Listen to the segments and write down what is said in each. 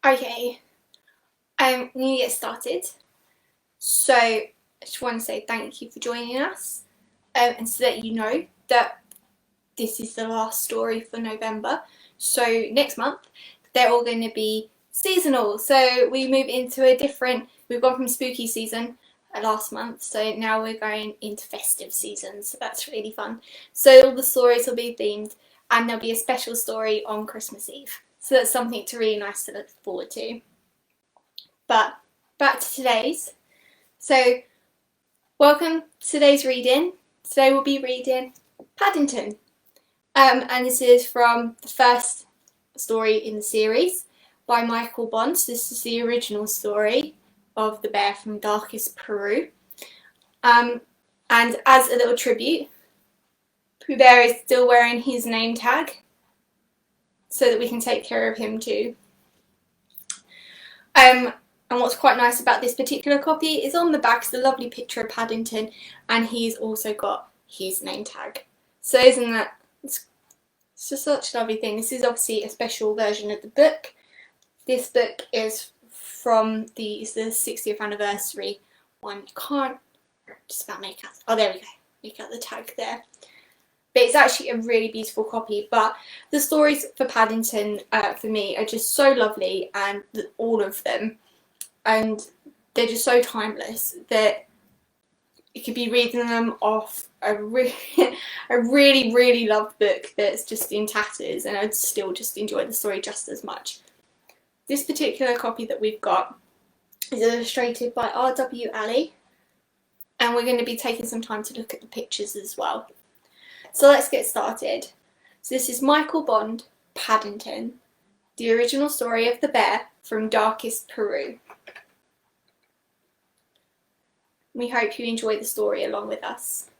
Okay, I'm going to get started. So I just want to say thank you for joining us, and to let you know that this is the last story for November. So next month they're all going to be seasonal. So we move into we've gone from spooky season last month, so now we're going into festive season. So that's really fun. So all the stories will be themed, and there'll be a special story on Christmas Eve. So that's something really nice to look forward to. But back to today's. So, welcome to today's reading. Today we'll be reading Paddington. And this is from the first story in the series by Michael Bond. This is the original story of the bear from darkest Peru. And as a little tribute, Pooh Bear is still wearing his name tag so that we can take care of him too. And what's quite nice about this particular copy is on the back is a lovely picture of Paddington, and he's also got his name tag. So isn't that, it's just such a lovely thing. This is obviously a special version of the book. This book is from the 60th anniversary one. You can't just about make out, oh there we go, make out the tag there. But it's actually a really beautiful copy. But the stories for Paddington, for me, are just so lovely, and all of them. And they're just so timeless that you could be reading them off a really loved book that's just in tatters, and I'd still just enjoy the story just as much. This particular copy that we've got is illustrated by R.W. Alley, and we're going to be taking some time to look at the pictures as well. So let's get started. So this is Michael Bond, Paddington, the original story of the bear from darkest Peru. We hope you enjoy the story along with us.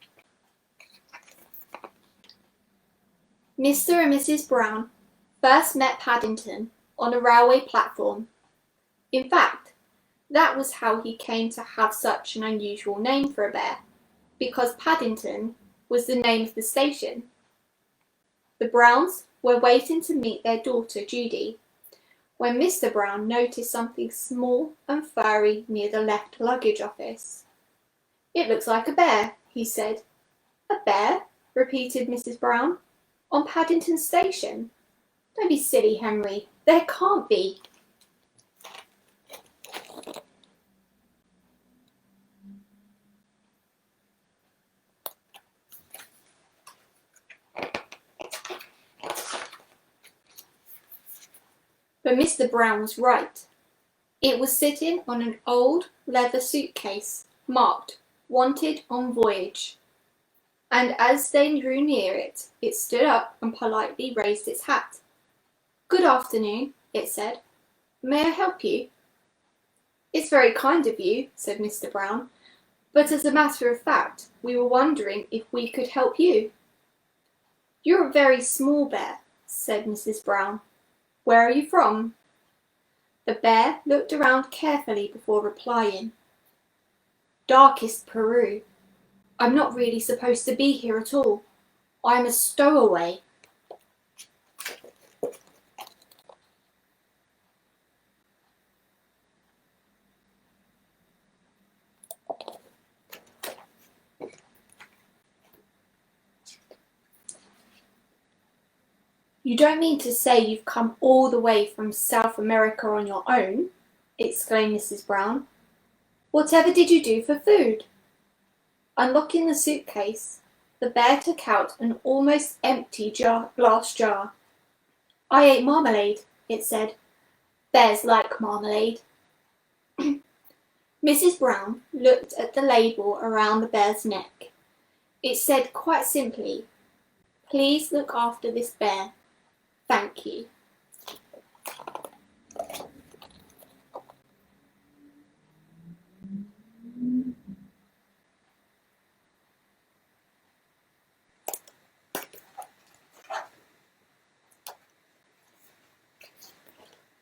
Mr. and Mrs. Brown first met Paddington on a railway platform. In fact, that was how he came to have such an unusual name for a bear, because Paddington was the name of the station. The Browns were waiting to meet their daughter Judy when Mr. Brown noticed something small and furry near the left luggage office. "It looks like a bear," he said. "A bear?" repeated Mrs. Brown. "On Paddington Station? Don't be silly, Henry. There can't be." But Mr. Brown was right. It was sitting on an old leather suitcase marked "Wanted on Voyage." And as they drew near it, it stood up and politely raised its hat. "Good afternoon," it said. "May I help you?" "It's very kind of you," said Mr. Brown, "but as a matter of fact, we were wondering if we could help you." "You're a very small bear," said Mrs. Brown. "Where are you from?" The bear looked around carefully before replying. "Darkest Peru. I'm not really supposed to be here at all. I'm a stowaway." "You don't mean to say you've come all the way from South America on your own?" exclaimed Mrs. Brown. "Whatever did you do for food?" Unlocking the suitcase, the bear took out an almost empty glass jar. "I ate marmalade," it said. "Bears like marmalade." Mrs. Brown looked at the label around the bear's neck. It said quite simply, "Please look after this bear. Thank you."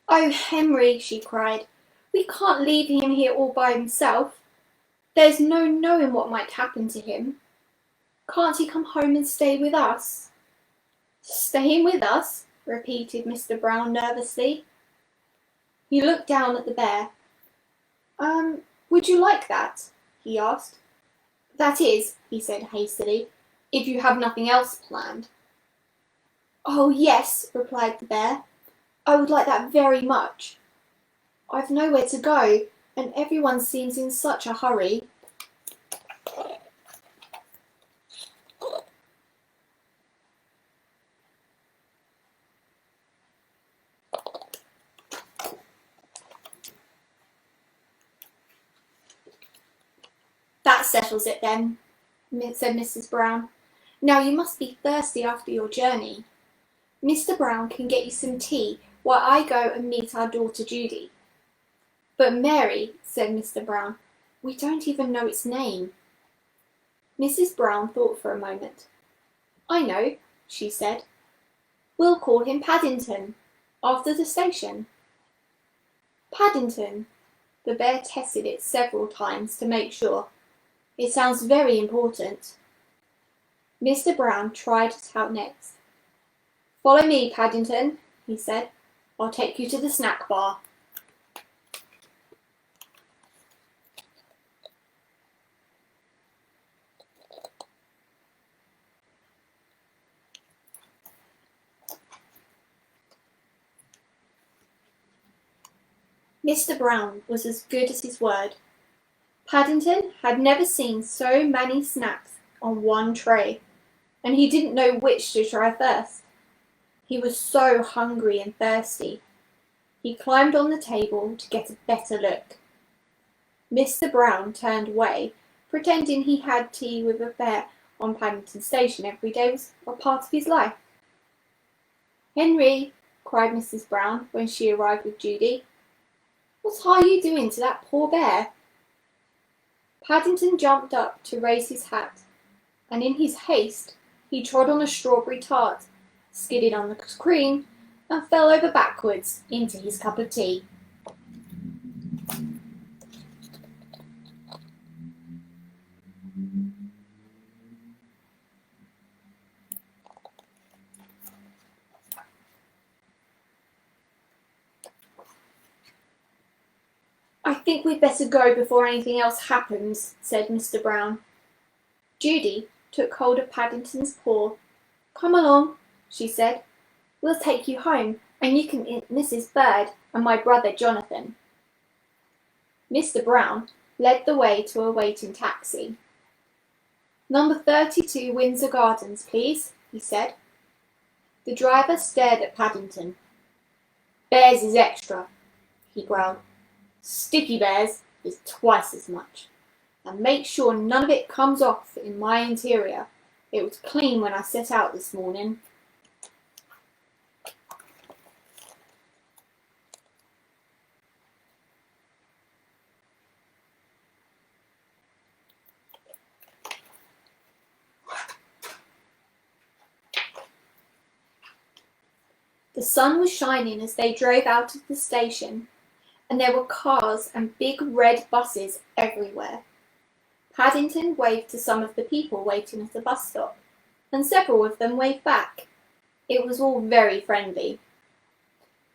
"Oh, Henry," she cried, "we can't leave him here all by himself. There's no knowing what might happen to him. Can't he come home and stay with us?" "Staying with us?" repeated Mr. Brown nervously. He looked down at the bear. Would you like that? He asked. That is, he said hastily, if you have nothing else planned. Oh, yes, replied the bear. I would like that very much. I've nowhere to go, and everyone seems in such a hurry. That settles it then, said Mrs. Brown. Now you must be thirsty after your journey. Mr. Brown can get you some tea while I go and meet our daughter Judy. But Mary, said Mr. Brown, we don't even know its name. Mrs. Brown thought for a moment. I know, she said. We'll call him Paddington, after the station. Paddington. The bear tested it several times to make sure. It sounds very important. Mr. Brown tried it out next. Follow me, Paddington, he said. I'll take you to the snack bar. Mr. Brown was as good as his word. Paddington had never seen so many snacks on one tray, and he didn't know which to try first. He was so hungry and thirsty. He climbed on the table to get a better look. Mr. Brown turned away, pretending he had tea with a bear on Paddington Station every day was a part of his life. Henry, cried Mrs. Brown when she arrived with Judy. What are you doing to that poor bear? Paddington jumped up to raise his hat, and in his haste he trod on a strawberry tart, skidded on the cream, and fell over backwards into his cup of tea. I think we'd better go before anything else happens, said Mr. Brown. Judy took hold of Paddington's paw. Come along, she said. We'll take you home, and you can eat Mrs. Bird and my brother Jonathan. Mr. Brown led the way to a waiting taxi. Number 32 Windsor Gardens, please, he said. The driver stared at Paddington. Bears is extra, he growled. Sticky Bears is twice as much. And make sure none of it comes off in my interior. It was clean when I set out this morning. The sun was shining as they drove out of the station, and there were cars and big red buses everywhere. Paddington waved to some of the people waiting at the bus stop, and several of them waved back. It was all very friendly.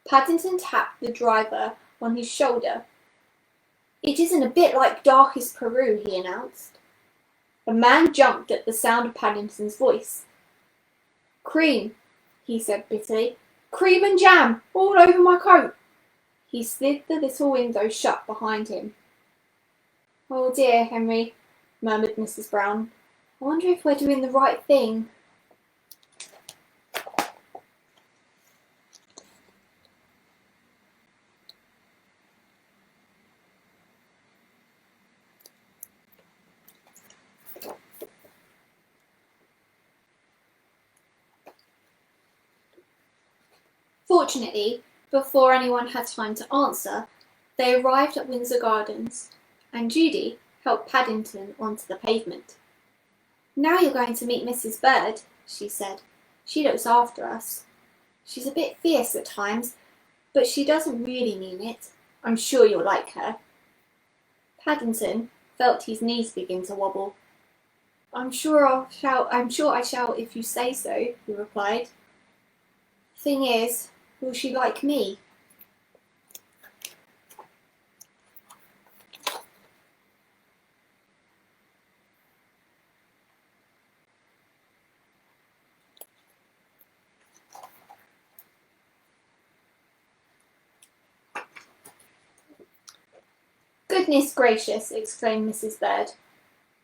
Paddington tapped the driver on his shoulder. It isn't a bit like darkest Peru, he announced. The man jumped at the sound of Paddington's voice. Cream, he said bitterly. Cream and jam all over my coat. He slid the little window shut behind him. Oh dear, Henry, murmured Mrs. Brown. I wonder if we're doing the right thing. Fortunately, before anyone had time to answer, they arrived at Windsor Gardens, and Judy helped Paddington onto the pavement. Now you're going to meet Mrs. Bird, she said. She looks after us. She's a bit fierce at times, but she doesn't really mean it. I'm sure you'll like her. Paddington felt his knees begin to wobble. I'm sure I shall if you say so, he replied. Thing is, will she like me? Goodness gracious, exclaimed Mrs. Bird.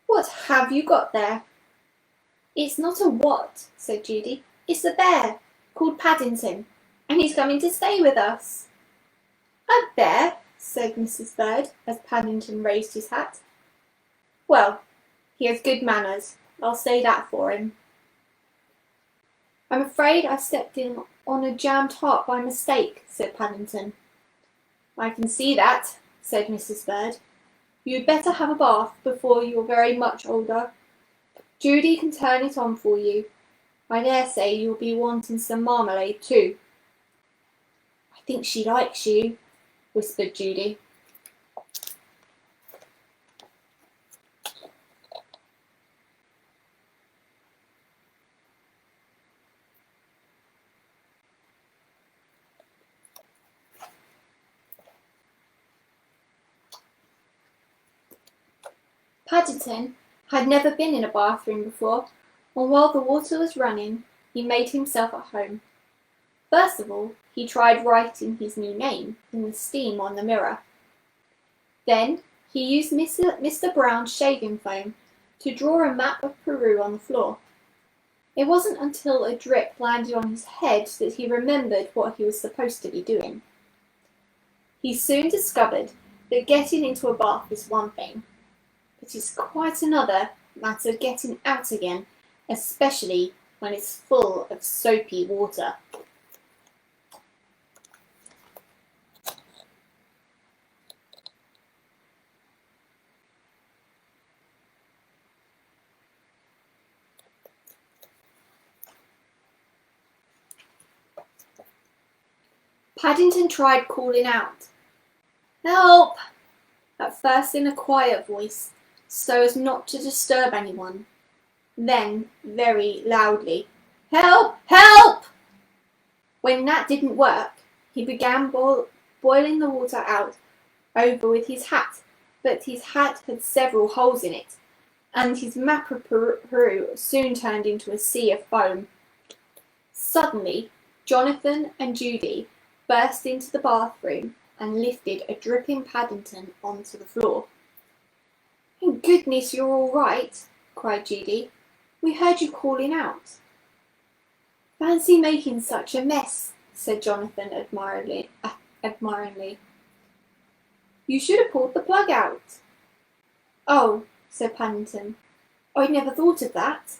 What have you got there? It's not a what, said Judy. It's a bear, called Paddington, and he's coming to stay with us. A bear, said Mrs. Bird, as Paddington raised his hat. Well, he has good manners, I'll say that for him. I'm afraid I stepped in on a jam tart by mistake, said Paddington. I can see that, said Mrs. Bird. You'd better have a bath before you're very much older. Judy can turn it on for you. I dare say you'll be wanting some marmalade too. I think she likes you, whispered Judy. Paddington had never been in a bathroom before, and while the water was running, he made himself at home. First of all, he tried writing his new name in the steam on the mirror. Then he used Mr. Brown's shaving foam to draw a map of Peru on the floor. It wasn't until a drip landed on his head that he remembered what he was supposed to be doing. He soon discovered that getting into a bath is one thing, but it's quite another matter getting out again, especially when it's full of soapy water. Paddington tried calling out, "Help!" at first in a quiet voice, so as not to disturb anyone. Then, very loudly, "Help! Help!" When that didn't work, he began boiling the water out over with his hat, but his hat had several holes in it, and his map of Peru soon turned into a sea of foam. Suddenly, Jonathan and Judy burst into the bathroom and lifted a dripping Paddington onto the floor. "Thank goodness you're all right," cried Judy. "We heard you calling out." "Fancy making such a mess," said Jonathan admiringly. "You should have pulled the plug out." "Oh," said Paddington, "I never thought of that."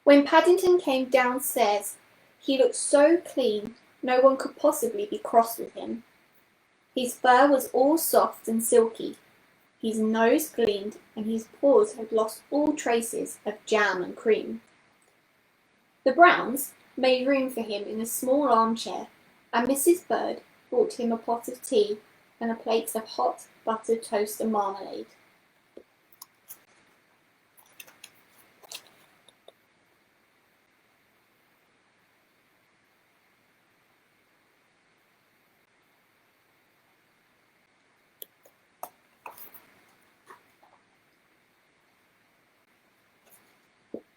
When Paddington came downstairs, he looked so clean no one could possibly be cross with him. His fur was all soft and silky, his nose gleamed, and his paws had lost all traces of jam and cream. The Browns made room for him in a small armchair, and Mrs. Bird brought him a pot of tea and a plate of hot buttered toast and marmalade.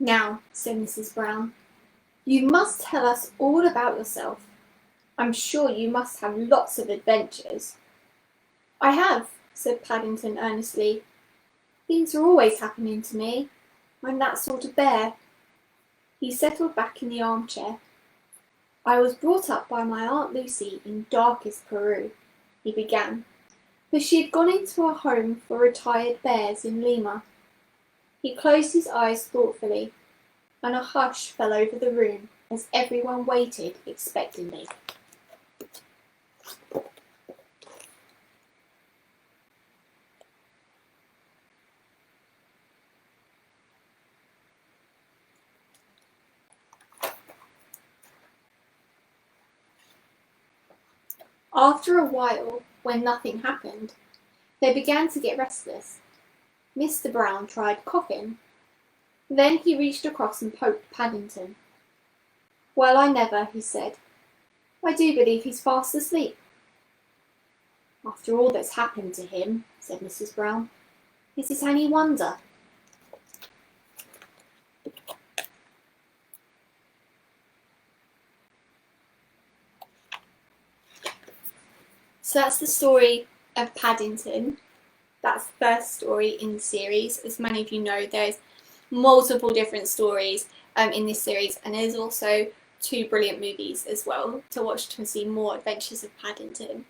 "Now," said Mrs. Brown, "you must tell us all about yourself. I'm sure you must have lots of adventures." "I have," said Paddington earnestly. "Things are always happening to me. I'm that sort of bear." He settled back in the armchair. "I was brought up by my Aunt Lucy in darkest Peru," he began, for she had gone into a home for retired bears in Lima. He closed his eyes thoughtfully, and a hush fell over the room as everyone waited expectantly. After a while, when nothing happened, they began to get restless. Mr. Brown tried coughing. Then he reached across and poked Paddington. "Well, I never," he said. "I do believe he's fast asleep." "After all that's happened to him," said Mrs. Brown, "is it any wonder?" So that's the story of Paddington. That's the first story in the series. As many of you know, there's multiple different stories in this series, and there's also 2 brilliant movies as well to watch to see more adventures of Paddington.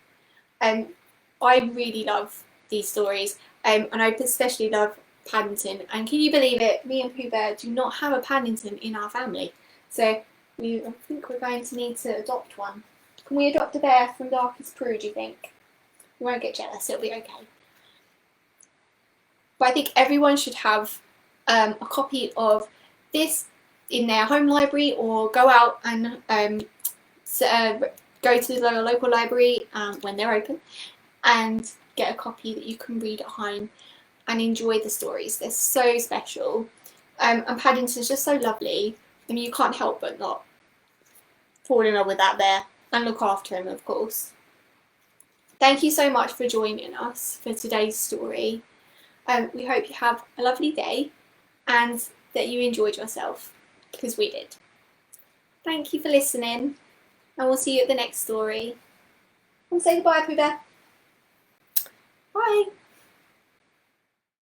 I really love these stories, and I especially love Paddington. And can you believe it? Me and Pooh Bear do not have a Paddington in our family, so I think we're going to need to adopt one. Can we adopt a bear from Darkest Prue, do you think? We won't get jealous, it'll be okay. But I think everyone should have a copy of this in their home library, or go out and go to the local library when they're open and get a copy that you can read at home and enjoy the stories. They're so special. And Paddington's just so lovely. I mean, you can't help but not fall in love with that bear and look after him, of course. Thank you so much for joining us for today's story. We hope you have a lovely day and that you enjoyed yourself, because we did. Thank you for listening, and we'll see you at the next story. And say goodbye, Pooh Bear. Bye.